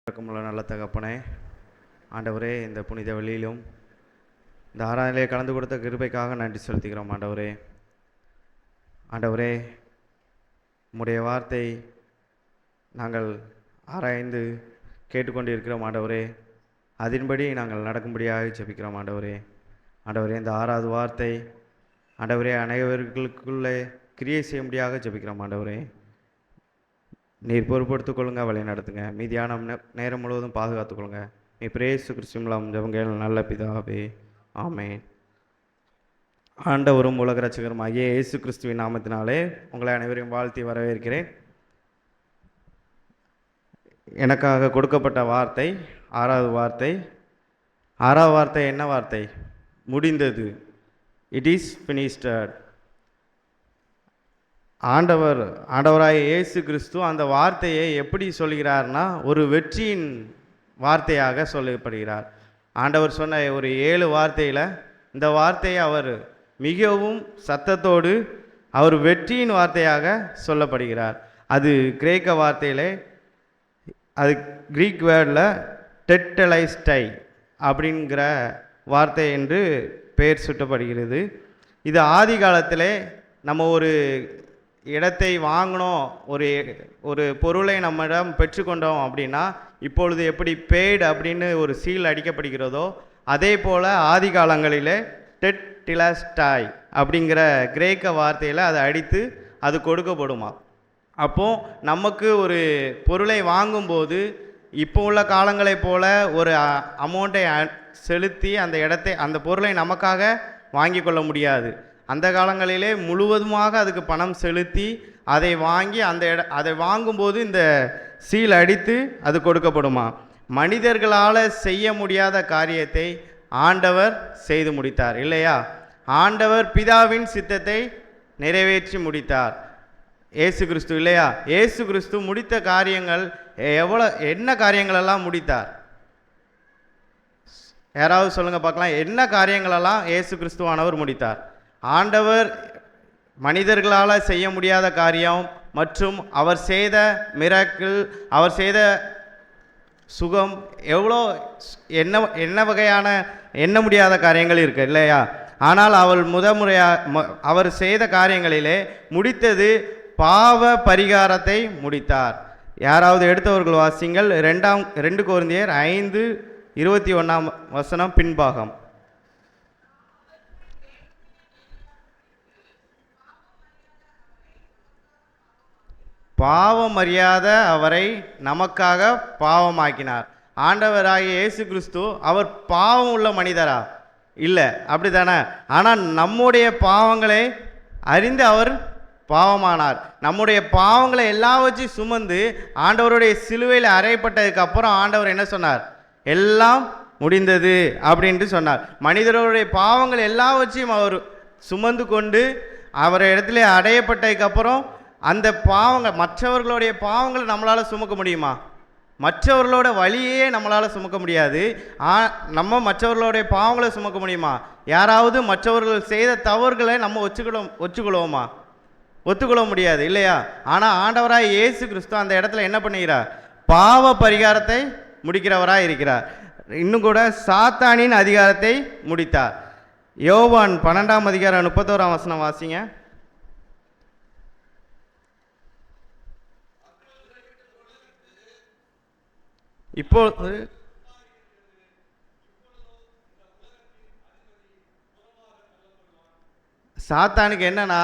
இறக்கமுள்ள நல்ல தகப்பனே, ஆண்டவரே, இந்த புனித வெளியிலும் இந்த ஆராதனையிலே கலந்து கொடுத்த கிருபைக்காக நன்றி செலுத்துகிறோம். ஆண்டவரே, ஆண்டவரே, உம்முடைய வார்த்தை நாங்கள் ஆராய்ந்து கேட்டுக்கொண்டிருக்கிறோம். ஆண்டவரே, அதன்படி நாங்கள் நடக்கும்படியாக ஜெபிக்கிறோம். ஆண்டவரே, ஆண்டவரே, இந்த ஆறாவது வார்த்தை ஆண்டவரே அனைவர்களுக்குள்ளே கிரியை செய்யும்படியாக ஜெபிக்கிறோம். ஆண்டவரே, நீர் பொறுப்படுத்திக் கொள்ளுங்க, வழி நடத்துங்க, மீதியான நேரம் முழுவதும் பாதுகாத்துக்கொள்ளுங்க. நீ பிரேசு கிறிஸ்துவலாம் ஜபங்கள் நல்ல பிதாவே, ஆமேன். ஆண்டவரும் உலக ரட்சகருமாகிய இயேசு கிறிஸ்துவின் நாமத்தினாலே உங்களை அனைவரையும் வாழ்த்தி வரவேற்கிறேன். எனக்காக கொடுக்கப்பட்ட வார்த்தை ஆறாவது வார்த்தை. ஆறாவது வார்த்தை என்ன வார்த்தை? முடிந்தது. It is ஃபினிஷ்டட். ஆண்டவராய இயேசு கிறிஸ்து அந்த வார்த்தையை எப்படி சொல்கிறார்னா, ஒரு வெற்றியின் வார்த்தையாக சொல்லப்படுகிறார். ஆண்டவர் சொன்ன ஒரு 7 வார்த்தையில் இந்த வார்த்தையை அவர் மிகவும் சத்தத்தோடு அவர் வெற்றியின் வார்த்தையாக சொல்லப்படுகிறார். அது கிரேக்க வார்த்தையில், அது கிரீக் வேர்டில் டெட்டலைஸ்டை அப்படிங்கிற வார்த்தை என்று பெயர் சுட்டப்படுகிறது. இது ஆதி காலத்திலே நம்ம ஒரு இடத்தை வாங்கினோம், ஒரு பொருளை நம்மிடம் பெற்றுக்கொண்டோம் அப்படின்னா, இப்பொழுது எப்படி பெய்டு அப்படின்னு ஒரு சீல் அடிக்கப்படுகிறதோ, அதே போல் ஆதி காலங்களிலே டெட்டிலஸ்டாய் அப்படிங்கிற கிரேக்க வார்த்தையில் அதை அடித்து அது கொடுக்கப்படுமா. அப்போது நமக்கு ஒரு பொருளை வாங்கும்போது இப்போ உள்ள காலங்களைப் போல் ஒரு அமௌண்ட்டை செலுத்தி அந்த பொருளை நமக்காக வாங்கி கொள்ள முடியாது. அந்த காலங்களிலே முழுவதுமாக அதுக்கு பணம் செலுத்தி அதை வாங்கி அதை வாங்கும்போது இந்த சீல் அடித்து அது கொடுக்கப்படுமா. மனிதர்களால் செய்ய முடியாத காரியத்தை ஆண்டவர் செய்து முடித்தார் இல்லையா? ஆண்டவர் பிதாவின் சித்தத்தை நிறைவேற்றி முடித்தார் இயேசு கிறிஸ்து இல்லையா? இயேசு கிறிஸ்து முடித்த காரியங்கள் என்ன காரியங்களெல்லாம் முடித்தார்? யாராவது சொல்லுங்க பார்க்கலாம். என்ன காரியங்களெல்லாம் இயேசு கிறிஸ்துவானவர் முடித்தார்? ஆண்டவர் மனிதர்களால் செய்ய முடியாத காரியம் மற்றும் அவர் செய்த மிராக்கிள், அவர் செய்த சுகம், எவ்வளோ என்ன வகையான எண்ண முடியாத காரியங்கள் இருக்கு இல்லையா? ஆனால் அவர் செய்த காரியங்களிலே முடித்தது பாவ பரிகாரத்தை முடித்தார். யாராவது எடுத்தவர்கள் வாசிங்கள். 2 கொரிந்தியர் 5:21 பின்பாகம். பாவம் அறியாத அவரை நமக்காக பாவமாக்கினார். ஆண்டவராகிய இயேசு கிறிஸ்து அவர் பாவம் உள்ள மனிதரா? இல்லை, அப்படி தானே? ஆனால் நம்முடைய பாவங்களை அறிந்து அவர் பாவமானார். நம்முடைய பாவங்களை எல்லாவற்றையும் சுமந்து ஆண்டவருடைய சிலுவையில் அறையப்பட்டதுக்கு அப்புறம் ஆண்டவர் என்ன சொன்னார்? எல்லாம் முடிந்தது அப்படின்ட்டு சொன்னார். மனிதருடைய பாவங்கள் எல்லாவற்றையும் அவர் சுமந்து கொண்டு அவர் இடத்துல அடையப்பட்டதுக்கு அப்புறம் அந்த மற்றவர்களுடைய பாவங்களை நம்மளால் சுமக்க முடியுமா? மற்றவர்களோட வழியே நம்மளால் சுமக்க முடியாது. நம்ம மற்றவர்களுடைய பாவங்களை சுமக்க முடியுமா? யாராவது மற்றவர்கள் செய்த தவறுகளை நம்ம ஒத்துக்கொள்வோமா? ஒத்துக்கொள்ள முடியாது இல்லையா? ஆனால் ஆண்டவராய் இயேசு கிறிஸ்து அந்த இடத்துல என்ன பண்ணுகிறார்? பாவ பரிகாரத்தை முடிக்கிறவராக இருக்கிறார். இன்னும் கூட சாத்தானின் அதிகாரத்தை முடித்தார். யோவான் 12:31 வாசிங்க. இப்போது சாத்தானுக்கு என்னன்னா,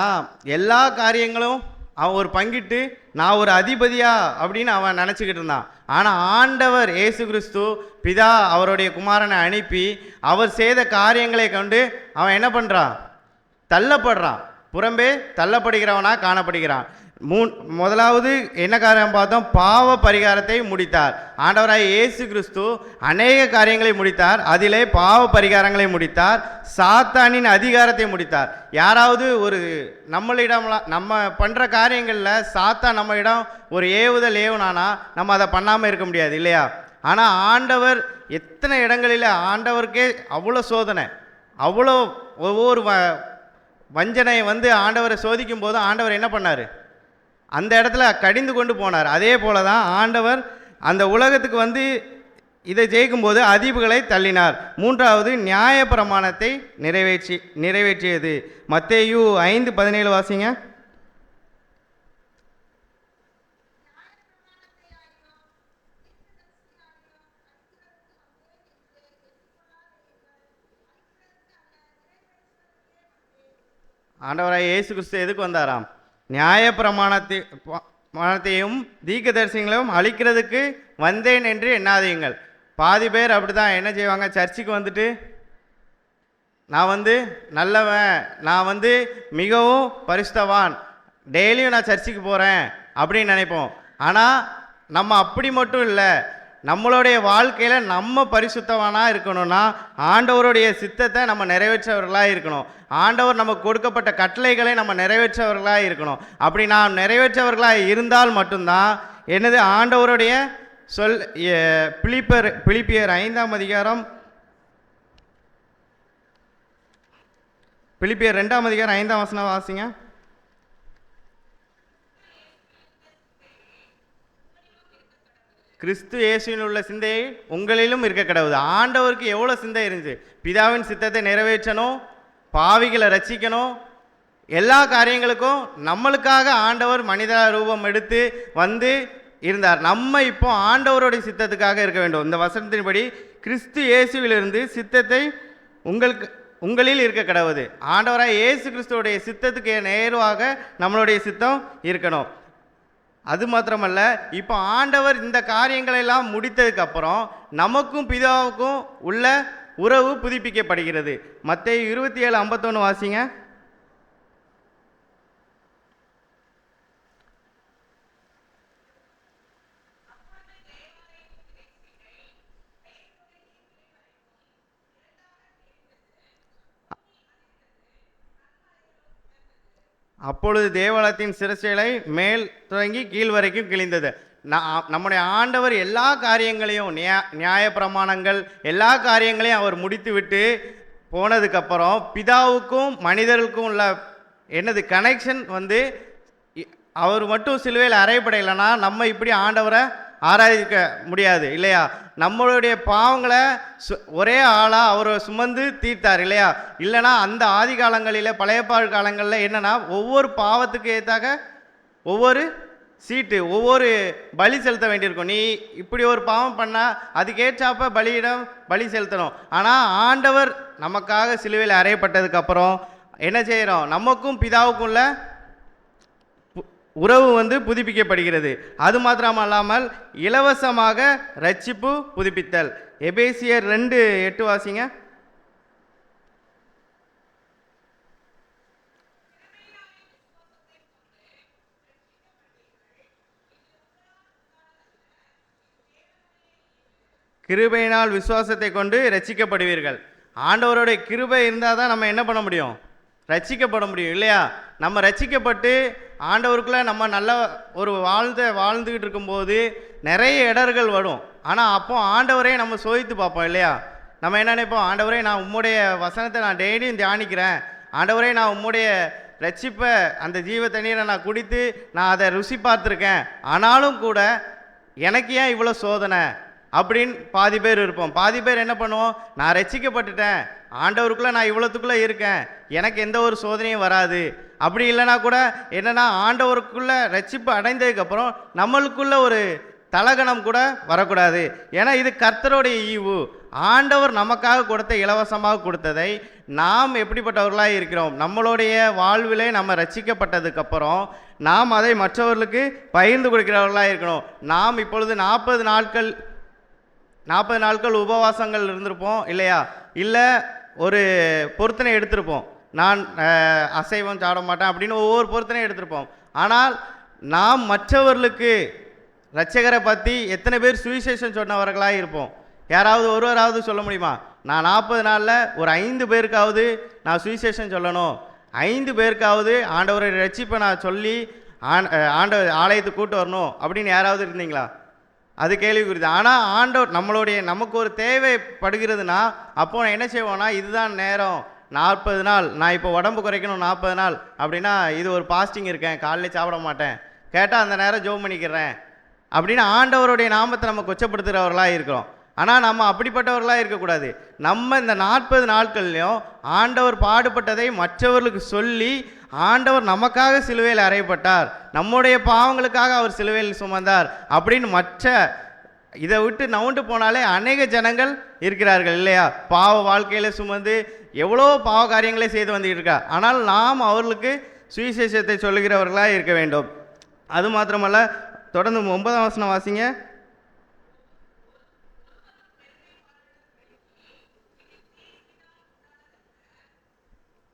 எல்லா காரியங்களும் அவன் ஒரு பங்கிட்டு நான் ஒரு அதிபதியா அப்படின்னு அவன் நினச்சிக்கிட்டு இருந்தான். ஆனால் ஆண்டவர் இயேசு கிறிஸ்து பிதா அவருடைய குமாரனை அனுப்பி அவர் செய்த காரியங்களை கண்டு அவன் என்ன பண்ணுறான்? தள்ளப்படுறான், புறம்பே தள்ளப்படுகிறவனாக காணப்படுகிறான். முதலாவது என்ன காரியம் பார்த்தோம்? பாவ பரிகாரத்தை முடித்தார். ஆண்டவராய் இயேசு கிறிஸ்து அநேக காரியங்களை முடித்தார். அதிலே பாவ பரிகாரங்களை முடித்தார். சாத்தானின் அதிகாரத்தை முடித்தார். யாராவது ஒரு நம்ம பண்ணுற காரியங்களில் சாத்தான் நம்மளிடம் ஒரு ஏவுனானா நம்ம அதை பண்ணாமல் இருக்க முடியாது இல்லையா? ஆனால் ஆண்டவர் எத்தனை இடங்களில் ஆண்டவருக்கே அவ்வளோ சோதனை, அவ்வளோ ஒவ்வொரு வஞ்சனையை ஆண்டவரை சோதிக்கும் போது ஆண்டவர் என்ன பண்ணார்? அந்த இடத்துல கடிந்து கொண்டு போனார். அதே போல தான் ஆண்டவர் அந்த உலகத்துக்கு வந்து இதை ஜெயிக்கும்போது அதிபுகளை தள்ளினார். மூன்றாவது நியாயப்பிரமாணத்தை நிறைவேற்றியது. மத்தேயு 5:17 வாசிங்க. ஆண்டவராய் இயேசு கிறிஸ்து எதுக்கு வந்தாராம்? நியாயப்பிரமாணத்தையும் தீர்க்கதரிசனங்களையும் அழிக்கிறதுக்கு வந்தேன் என்று எண்ணாதீங்கள். பாதி பேர் அப்படி தான் என்ன செய்வாங்க, சர்ச்சுக்கு வந்துட்டு நான் வந்து நல்லவன், நான் வந்து மிகவும் பரிசுத்தவான், டெய்லியும் நான் சர்ச்சுக்கு போகிறேன் அப்படின்னு நினைப்போம். ஆனால் நம்ம அப்படி மட்டும் இல்லை, நம்மளுடைய வாழ்க்கையில் நம்ம பரிசுத்தவானாக இருக்கணும்னா ஆண்டவருடைய சித்தத்தை நம்ம நிறைவேற்றவர்களாக இருக்கணும். ஆண்டவர் நமக்கு கொடுக்கப்பட்ட கட்டளைகளை நம்ம நிறைவேற்றவர்களாக இருக்கணும். அப்படி நாம் நிறைவேற்றவர்களாக இருந்தால் மட்டும்தான் என்னது ஆண்டவருடைய சொல். பிலிப்பியர் 5ஆம் அதிகாரம், பிலிப்பியர் 2ஆம் அதிகாரம் 5ஆம் வசனம் வாசிங்க. கிறிஸ்து இயேசுவில் உள்ள சிந்தை உங்களிலும் இருக்க கடவுது. ஆண்டவருக்கு எவ்வளோ சிந்தை இருந்துச்சு. பிதாவின் சித்தத்தை நிறைவேற்றணும், பாவிகளை ரட்சிக்கணும், எல்லா காரியங்களுக்கும் நம்மளுக்காக ஆண்டவர் மனித ரூபம் எடுத்து வந்து இருந்தார். நம்ம இப்போ ஆண்டவருடைய சித்தத்துக்காக இருக்க வேண்டும். இந்த வசனத்தின்படி கிறிஸ்து இயேசுவிலிருந்து சித்தத்தை உங்களில் இருக்க கடவுது. ஆண்டவராக இயேசு கிறிஸ்துவோடைய சித்தத்துக்கு நேர்வாக நம்மளுடைய சித்தம் இருக்கணும். அது மாத்திரமல்ல, இப்போ ஆண்டவர் இந்த காரியங்களெல்லாம் முடித்ததுக்கு அப்புறம் நமக்கும் பிதாவுக்கும் உள்ள உறவு புதுப்பிக்கப்படுகிறது. மத்தேயு 27:51 வாசிங்க. அப்பொழுது தேவாலயத்தின் சிரசேலை மேல் தொடங்கி கீழ் வரைக்கும் கிழிந்தது. நம்முடைய ஆண்டவர் எல்லா காரியங்களையும் நியாயப்பிரமாணங்கள் எல்லா காரியங்களையும் அவர் முடித்து விட்டு போனதுக்கப்புறம் பிதாவுக்கும் மனிதர்களுக்கும் உள்ள என்னது கனெக்ஷன் வந்து அவர் மட்டும் சிலுவையில் அறையப்படையில்லைன்னா நம்ம இப்படி ஆண்டவரை ஆராதிக்க முடியாது இல்லையா? நம்மளுடைய பாவங்களை ஒரே ஆளாக அவர் சுமந்து தீர்த்தார் இல்லையா? இல்லைனா அந்த ஆதி காலங்களில் பழையப்பாடு காலங்களில் என்னென்னா ஒவ்வொரு பாவத்துக்கு ஏற்றாக ஒவ்வொரு சீட்டு ஒவ்வொரு பலி செலுத்த வேண்டியிருக்கும். நீ இப்படி ஒரு பாவம் பண்ணால் அதுக்கேற்றாப்ப பலி செலுத்தணும். ஆனால் ஆண்டவர் நமக்காக சிலுவையில் அறையப்பட்டதுக்கப்புறம் என்ன செய்கிறோம்? நமக்கும் பிதாவுக்கும் உள்ள உறவு வந்து புதுப்பிக்கப்படுகிறது. அது மாத்திரமல்லாமல் இலவசமாக ரட்சிப்பு புதுப்பித்தல். எபேசியர் 2:8 வாசிங்க. கிருபையினால் விசுவாசத்தை கொண்டு ரட்சிக்கப்படுவீர்கள். ஆண்டவருடைய கிருபை இருந்தால் தான் நம்ம என்ன பண்ண முடியும்? ரட்சிக்கப்பட முடியும் இல்லையா? நம்ம ரட்சிக்கப்பட்டு ஆண்டவருக்குள்ளே நம்ம நல்ல ஒரு வாழ்ந்துக்கிட்டு இருக்கும்போது நிறைய இடர்கள் வரும். ஆனால் அப்போ ஆண்டவரே நம்ம சோதித்து பார்ப்போம் இல்லையா? நம்ம என்ன நினைப்போம்? ஆண்டவரே, நான் உம்முடைய வசனத்தை நான் டெய்லியும் தியானிக்கிறேன். ஆண்டவரே, நான் உம்முடைய ரட்சிப்பை அந்த ஜீவ தண்ணீரை நான் குடித்து நான் அதை ருசி பார்த்துருக்கேன். ஆனாலும் கூட எனக்கு ஏன் இவ்வளோ சோதனை அப்படின்னு பாதி பேர் இருப்போம். பாதி பேர் என்ன பண்ணுவோம்? நான் ரட்சிக்கப்பட்டுட்டேன், ஆண்டவருக்குள்ளே நான் இவ்வளோத்துக்குள்ளே இருக்கேன், எனக்கு எந்த ஒரு சோதனையும் வராது. அப்படி இல்லைனா கூட என்னென்னா ஆண்டவருக்குள்ளே ரட்சிப்பு அடைந்ததுக்கப்புறம் நம்மளுக்குள்ள ஒரு தலகணம் கூட வரக்கூடாது. ஏன்னா இது கர்த்தருடைய ஈவு. ஆண்டவர் நமக்காக கொடுத்த இலவசமாக கொடுத்ததை நாம் எப்படிப்பட்டவர்களாக இருக்கிறோம்? நம்மளுடைய வாழ்விலே நம்ம ரட்சிக்கப்பட்டதுக்கப்புறம் நாம் அதை மற்றவர்களுக்கு பகிர்ந்து கொடுக்கிறவர்களாக இருக்கணும். நாம் இப்பொழுது 40 நாட்கள் உபவாசங்கள் இருந்திருப்போம் இல்லையா? இல்லை ஒரு பொருத்தனை எடுத்திருப்போம், நான் அசைவம் சாப்பிட மாட்டேன் அப்படின்னு ஒவ்வொரு பொருத்தனையும் எடுத்திருப்போம். ஆனால் நாம் மற்றவர்களுக்கு இரட்சகரை பற்றி எத்தனை பேர் சுவிசேஷம் சொன்னவர்களாக இருப்போம்? யாராவது ஒருவராவது சொல்ல முடியுமா? நான் 40 நாளில் ஒரு 5 பேருக்காவது நான் சுவிசேஷம் சொல்லணும், 5 பேருக்காவது ஆண்டவருடைய ரட்சிப்பை நான் சொல்லி ஆண்டவர் ஆலயத்துக்கு கூட்டு வரணும் அப்படின்னு யாராவது இருந்தீங்களா? அது கேள்விக்குறிது. ஆனால் ஆண்டவர் நமக்கு ஒரு தேவைப்படுகிறதுனா அப்போ என்ன செய்வோம்னா, இதுதான் நேரம் 40 நாள், நான் இப்போ உடம்பு குறைக்கணும் 40 நாள் அப்படின்னா இது ஒரு பாஸ்டிங் இருக்கேன், காலையில் சாப்பிட மாட்டேன், கேட்டால் அந்த நேரம் ஜோம் பண்ணிக்கிறேன் அப்படின்னு ஆண்டவருடைய நாமத்தை நம்ம கொச்சப்படுத்துகிறவர்களாக இருக்கிறோம். ஆனால் நம்ம அப்படிப்பட்டவர்களாக இருக்கக்கூடாது. நம்ம இந்த 40 நாட்கள்லையும் ஆண்டவர் பாடுபட்டதை மற்றவர்களுக்கு சொல்லி, ஆண்டவர் நமக்காக சிலுவையில் அறையப்பட்டார், நம்முடைய பாவங்களுக்காக அவர் சிலுவையில் சுமந்தார் அப்படின்னு மற்ற இதை விட்டு நவுண்டு போனாலே அநேக ஜனங்கள் இருக்கிறார்கள் இல்லையா? பாவ வாழ்க்கையில் சுமந்து எவ்வளோ பாவ காரியங்களை செய்து வந்துட்டு இருக்கா. ஆனால் நாம் அவர்களுக்கு சுவிசேஷத்தை சொல்லுகிறவர்களாக இருக்க வேண்டும். அது மாத்திரமல்ல, தொடர்ந்து 9ஆம் வசனம் வாசிங்க.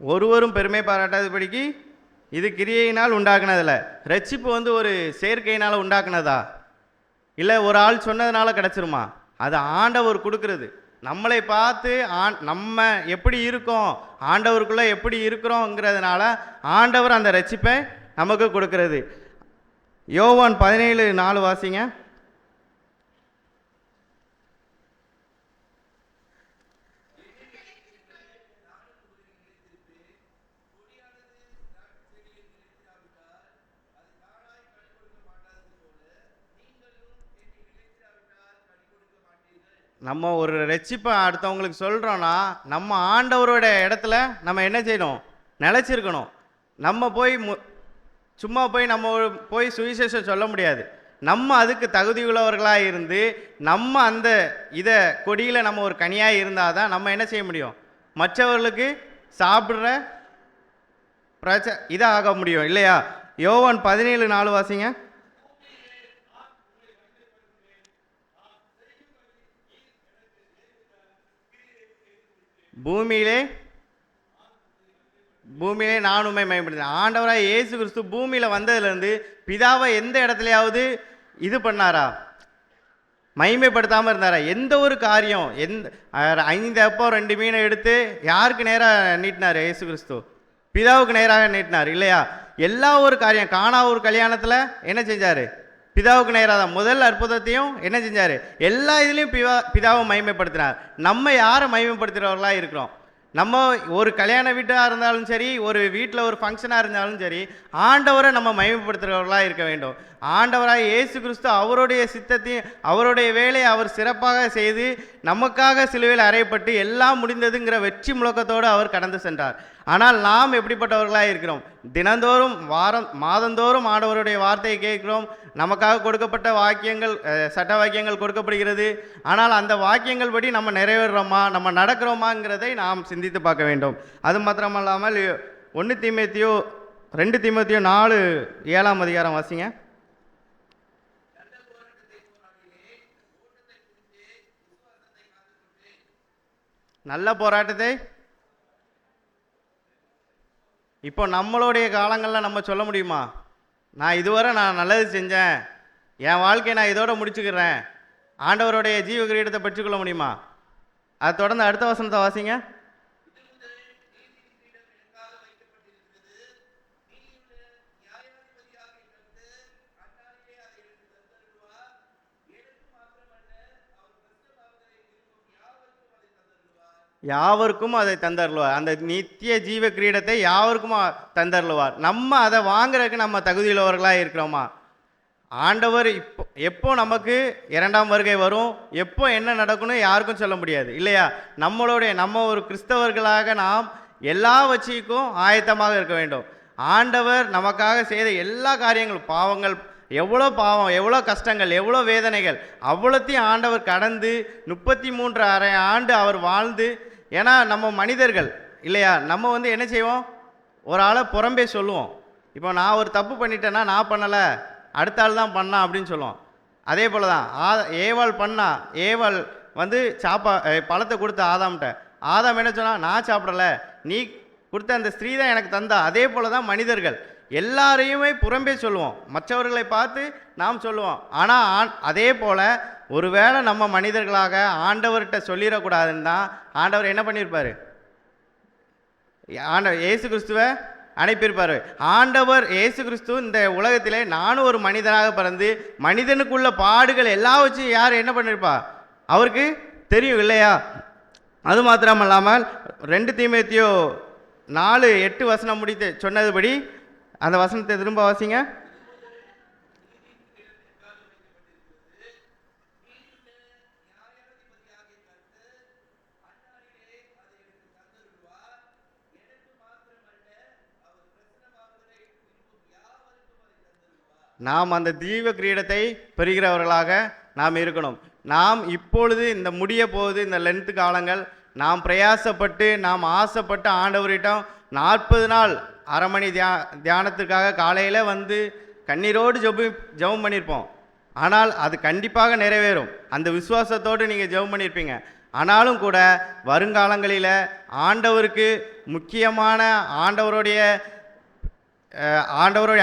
ஒருவரும் பெருமை பாராட்டாதபடிக்கு இது கிரியையினால் உண்டாக்குனதில்ல. ரட்சிப்பு ஒரு செயற்கையினால் உண்டாக்குனதா? இல்லை ஒரு ஆள் சொன்னதுனால கிடச்சிருமா? அது ஆண்டவர் கொடுக்கறது. நம்மளை பார்த்து நம்ம எப்படி இருக்கோம், ஆண்டவருக்குள்ளே எப்படி இருக்கிறோங்கிறதுனால ஆண்டவர் அந்த ரட்சிப்பை நமக்கு கொடுக்கறது. யோவான் 17:4 வாசிங்க. நம்ம ஒரு ரட்சிப்பை அடுத்தவங்களுக்கு சொல்கிறோன்னா நம்ம ஆண்டவரோட இடத்துல நம்ம என்ன செய்யணும்? நிலச்சிருக்கணும். நம்ம போய் சும்மா போய் சுவிசேஷம் சொல்ல முடியாது. நம்ம அதுக்கு தகுதியுள்ளவர்களாக இருந்து நம்ம அந்த கொடியில் நம்ம ஒரு கனியாக இருந்தால் தான் நம்ம என்ன செய்ய முடியும்? மற்றவர்களுக்கு சாப்பிட்ற இதாக முடியும் இல்லையா? யோவான் 17:4 வாசிங்க. பூமியிலே நான் உண்மை மயப்படுத்தேன். ஆண்டவராக இயேசு கிறிஸ்து பூமியில் வந்ததுலேருந்து பிதாவை எந்த இடத்துலையாவது இது பண்ணாரா? மகிமைப்படுத்தாமல் இருந்தாரா? எந்த ஒரு காரியம் 5 அப்பம் 2 மீனை எடுத்து யாருக்கு நேராக நீட்டினார்? இயேசு கிறிஸ்து பிதாவுக்கு நேராக நீட்டினார் இல்லையா? எல்லா ஒரு காரியம் காணா ஒரு கல்யாணத்தில் என்ன செஞ்சார்? பிதாவுக்கு நேராக தான். முதல் அற்புதத்தையும் என்ன செஞ்சார்? எல்லா இதுலேயும் பிதாவை மகிமைப்படுத்தினார். நம்ம யாரை மகிமைப்படுத்துகிறவர்களாக இருக்கிறோம்? நம்ம ஒரு கல்யாண வீட்டாக இருந்தாலும் சரி, ஒரு வீட்டில் ஒரு ஃபங்க்ஷனாக இருந்தாலும் சரி, ஆண்டவரை நம்ம மகிமைப்படுத்துகிறவர்களாக இருக்க வேண்டும். ஆண்டவராக இயேசு கிறிஸ்து அவருடைய சித்தத்தையும் அவருடைய வேலையை அவர் சிறப்பாக செய்து நமக்காக சிலுவையில் அறையப்பட்டு எல்லாம் முடிந்ததுங்கிற வெற்றி முழக்கத்தோடு அவர் கடந்து சென்றார். ஆனால் நாம் எப்படிப்பட்டவர்களாக இருக்கிறோம்? தினந்தோறும் மாதந்தோறும் ஆண்டவருடைய வார்த்தையை கேட்கிறோம். நமக்காக கொடுக்கப்பட்ட வாக்கியங்கள், சட்ட வாக்கியங்கள் கொடுக்கப்படுகிறது. ஆனால் அந்த வாக்கியங்கள் படி நம்ம நிறைவேறுறோமா, நம்ம நடக்கிறோமாங்கிறதை நாம் சிந்தித்து பார்க்க வேண்டும். அது மாத்திரமல்லாமல் 2 தீமோத்தேயு 4:7 வாசிங்க. நல்ல போராட்டத்தை இப்போ நம்மளுடைய காலங்களில் நம்ம சொல்ல முடியுமா? நான் இதுவரை நல்லது செஞ்சேன், என் வாழ்க்கையை நான் இதோட முடிச்சுக்கிறேன், ஆண்டவருடைய ஜீவ கிரீடத்தை பெற்றுக்கொள்ள முடியுமா? அது தொடர்ந்து அடுத்த வசனத்தை வாசிங்க. யாவருக்கும் அதை தந்தருள்வார். அந்த நித்திய ஜீவ கிரீடத்தை யாவருக்கும் தந்தருள்வார். நம்ம அதை வாங்குறதுக்கு நம்ம தகுதியுள்ளவர்களாக இருக்கிறோமா? ஆண்டவர் எப்போ நமக்கு 2ஆம் வருகை வரும், எப்போ என்ன நடக்கும்னு யாருக்கும் சொல்ல முடியாது இல்லையா? நம்ம ஒரு கிறிஸ்தவர்களாக நாம் எல்லா வச்சிக்கும் ஆயத்தமாக இருக்க வேண்டும். ஆண்டவர் நமக்காக செய்த எல்லா காரியங்களும், பாவங்கள் எவ்வளோ பாவம், எவ்வளோ கஷ்டங்கள், எவ்வளோ வேதனைகள், அவ்வளோத்தையும் ஆண்டவர் கடந்து 33.5 ஆண்டு அவர் வாழ்ந்து. ஏன்னா நம்ம மனிதர்கள் இல்லையா? நம்ம என்ன செய்வோம்? ஒரு ஆளை புறம்பே சொல்லுவோம். இப்போ நான் ஒரு தப்பு பண்ணிட்டேன்னா, நான் பண்ணலை, அடுத்த ஆள் தான் பண்ணான் அப்படின்னு சொல்லுவோம். அதே போல் தான் ஏவாள் பண்ணா. ஏவாள் பழத்தை கொடுத்த ஆதாம்கிட்ட. ஆதாம் என்ன சொன்னா? நான் சாப்பிடலை, நீ கொடுத்த அந்த ஸ்திரீ தான் எனக்கு தந்தா. அதே போல் தான் மனிதர்கள் எல்லாரையுமே புறம்பே சொல்லுவோம், மற்றவர்களை பார்த்து நாம் சொல்லுவோம். ஆனால் அதே போல் ஒருவேளை நம்ம மனிதர்களாக ஆண்டவர்கிட்ட சொல்லிடக்கூடாதுன்னு தான் ஆண்டவர் என்ன பண்ணியிருப்பார்? இயேசு கிறிஸ்துவை அனுப்பியிருப்பார். ஆண்டவர் இயேசு கிறிஸ்து இந்த உலகத்திலே நானும் ஒரு மனிதனாக பிறந்து மனிதனுக்குள்ள பாடுகள் எல்லாம் வச்சு யார் என்ன பண்ணியிருப்பா? அவருக்கு தெரியும் இல்லையா? அது மாத்திரமல்லாமல் 2 தீமோத்தேயு 4:8 முடித்து சொன்னதுபடி அந்த வசனத்தை திரும்ப வாசிங்க. நாம் அந்த தீவ கிரீடத்தை பெறுகிறவர்களாக நாம் இருக்கணும். நாம் இப்பொழுது இந்த முடிய போகுது இந்த லென்த்து காலங்கள், நாம் பிரயாசப்பட்டு நாம் ஆசைப்பட்டு ஆண்டவரிடம் 40 நாள் அரை மணி தியானத்திற்காக காலையில் வந்து கண்ணீரோடு ஜெபம் பண்ணியிருப்போம். ஆனால் அது கண்டிப்பாக நிறைவேறும். அந்த விசுவாசத்தோடு நீங்கள் ஜெபம் பண்ணியிருப்பீங்க. ஆனாலும் கூட வருங்காலங்களில் ஆண்டவருக்கு முக்கியமான ஆண்டவருடைய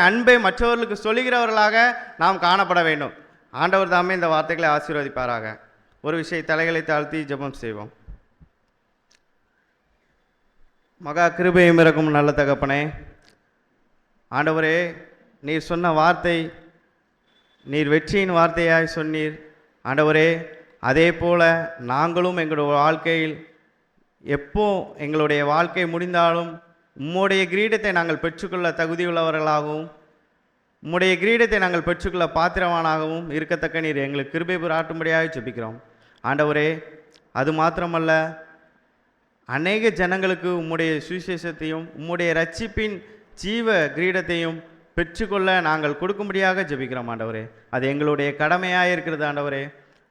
அன்பை மற்றவர்களுக்கு சொல்லுகிறவர்களாக நாம் காணப்பட வேண்டும். ஆண்டவர் தாமே இந்த வார்த்தைகளை ஆசீர்வதிப்பாராக. ஒரு விஷயம் தலைகளை தாழ்த்தி ஜெபம் செய்வோம். மகா கிருபையும் இருக்கும் நல்ல தகப்பனே, ஆண்டவரே, நீர் சொன்ன வார்த்தை நீர் வெற்றியின் வார்த்தையாய் சொன்னீர். ஆண்டவரே, அதே போல நாங்களும் எங்களுடைய வாழ்க்கையில் எப்போ எங்களுடைய வாழ்க்கை முடிந்தாலும் உம்முடைய கிரீடத்தை நாங்கள் பெற்றுக்கொள்ள தகுதியுள்ளவர்களாகவும் உம்முடைய கிரீடத்தை நாங்கள் பெற்றுக்கொள்ள பாத்திரவானாகவும் இருக்கத்தக்க நீர் எங்களுக்கு கிருபை பாராட்டும்படியாக ஜெபிக்கிறோம். ஆண்டவரே, அது மாத்திரமல்ல, அநேக ஜனங்களுக்கு உம்முடைய சுவிசேஷத்தையும் உம்முடைய இரட்சிப்பின் ஜீவ கிரீடத்தையும் பெற்றுக்கொள்ள நாங்கள் கொடுக்கும்படியாக ஜெபிக்கிறோம். ஆண்டவரே, அது எங்களுடைய கடமையாக இருக்கிறது.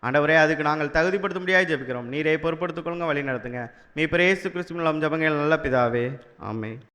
ஆண்டவரே, அதுக்கு நாங்கள் தகுதிப்படுத்தும்படியாக ஜெபிக்கிறோம். நீரை பொறுப்படுத்திக் கொள்ளுங்க, வழி நடத்துங்க. மீ பிரேசு கிறிஸ்துவின் ஜெபங்கள் நல்ல பிதாவே, ஆமென்.